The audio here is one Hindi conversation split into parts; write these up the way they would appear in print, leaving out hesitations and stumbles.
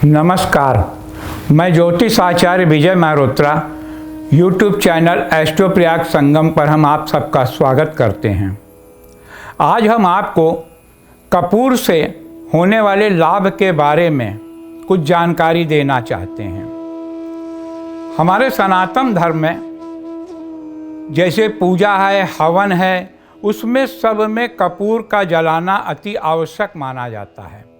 नमस्कार, मैं ज्योतिष आचार्य Vijay Mehrotra YouTube channel astro Prayag Sangam पर हम आप सबका स्वागत करते हैं। आज हम आपको कपूर से होने वाले लाभ के बारे में कुछ जानकारी देना चाहते हैं। हमारे सनातन धर्म में जैसे पूजा है, हवन है, उसमें सब में कपूर का जलाना अति आवश्यक माना जाता है,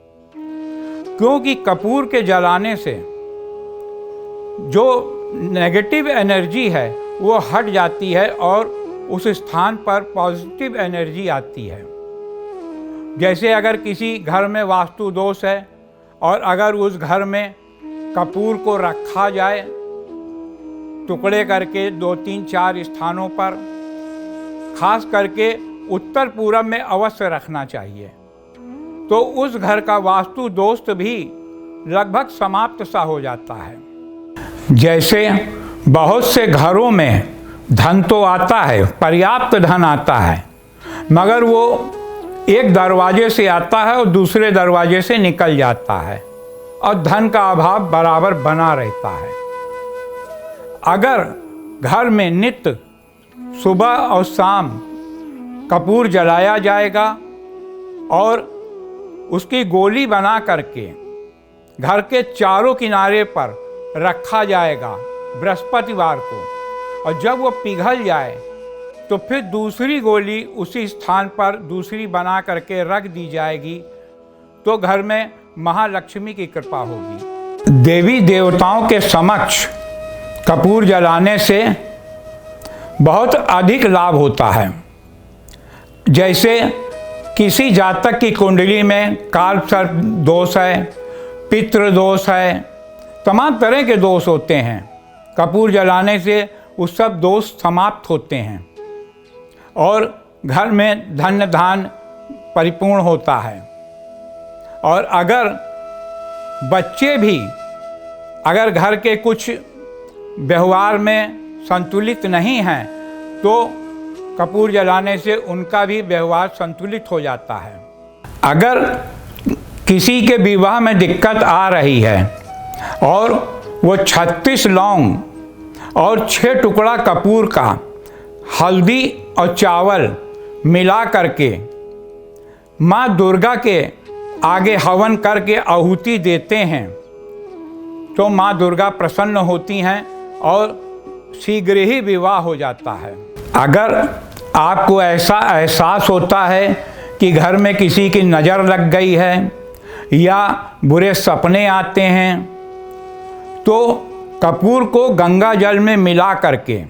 क्योंकि कपूर के जलाने से जो नेगेटिव एनर्जी है वो हट जाती है और उस स्थान पर पॉजिटिव एनर्जी आती है। जैसे अगर किसी घर में वास्तु दोष है और अगर उस घर में कपूर को रखा जाए टुकड़े करके 2-3-4 स्थानों पर, खास करके उत्तर पूरब में अवश्य रखना चाहिए, तो उस घर का वास्तु दोष भी लगभग समाप्त सा हो जाता है। जैसे बहुत से घरों में धन तो आता है, पर्याप्त धन आता है, मगर वो एक दरवाजे से आता है और दूसरे दरवाजे से निकल जाता है और धन का अभाव बराबर बना रहता है। अगर घर में नित्य सुबह और शाम कपूर जलाया जाएगा और उसकी गोली बना करके घर के चारों किनारे पर रखा जाएगा बृहस्पतिवार को, और जब वो पिघल जाए तो फिर दूसरी गोली उसी स्थान पर दूसरी बना करके रख दी जाएगी, तो घर में महालक्ष्मी की कृपा होगी। देवी देवताओं के समक्ष कपूर जलाने से बहुत अधिक लाभ होता है। जैसे किसी जातक की कुंडली में काल सर्प दोष है, पितृ दोष है, तमाम तरह के दोष होते हैं, कपूर जलाने से वो सब दोष समाप्त होते हैं और घर में धन धान परिपूर्ण होता है। और अगर बच्चे भी अगर घर के कुछ व्यवहार में संतुलित नहीं हैं तो कपूर जलाने से उनका भी व्यवहार संतुलित हो जाता है। अगर किसी के विवाह में दिक्कत आ रही है और वो 36 लौंग और 6 टुकड़ा कपूर का हल्दी और चावल मिला करके माँ दुर्गा के आगे हवन करके आहुति देते हैं तो माँ दुर्गा प्रसन्न होती हैं और शीघ्र ही विवाह हो जाता है। अगर आपको ऐसा एहसास होता है कि घर में किसी की नज़र लग गई है या बुरे सपने आते हैं, तो कपूर को गंगा जल में मिला करके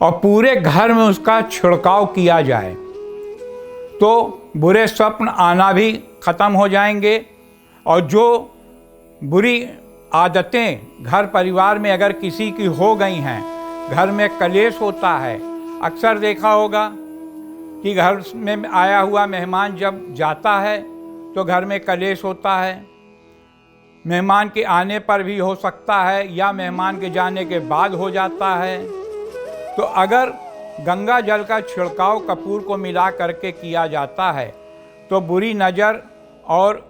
और पूरे घर में उसका छिड़काव किया जाए तो बुरे स्वप्न आना भी ख़त्म हो जाएंगे। और जो बुरी आदतें घर परिवार में अगर किसी की हो गई हैं, घर में कलेश होता है, अक्सर देखा होगा कि घर में आया हुआ मेहमान जब जाता है तो घर में कलेश होता है। मेहमान के आने पर भी हो सकता है या मेहमान के जाने के बाद हो जाता है। तो अगर गंगा जल का छिड़काव कपूर को मिला करके किया जाता है तो बुरी नज़र और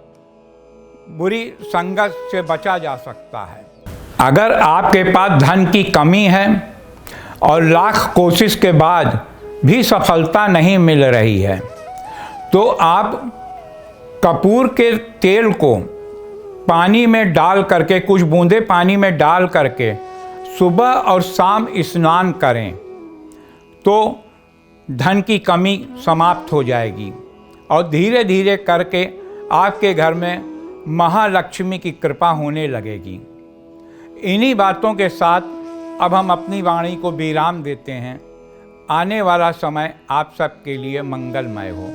बुरी संगत से बचा जा सकता है। अगर आपके पास धन की कमी है और लाख कोशिश के बाद भी सफलता नहीं मिल रही है, तो आप कपूर के तेल को पानी में डाल करके, कुछ बूंदे पानी में डाल करके सुबह और शाम स्नान करें तो धन की कमी समाप्त हो जाएगी और धीरे धीरे करके आपके घर में महालक्ष्मी की कृपा होने लगेगी। इन्हीं बातों के साथ अब हम अपनी वाणी को विराम देते हैं। आने वाला समय आप सबके लिए मंगलमय हो।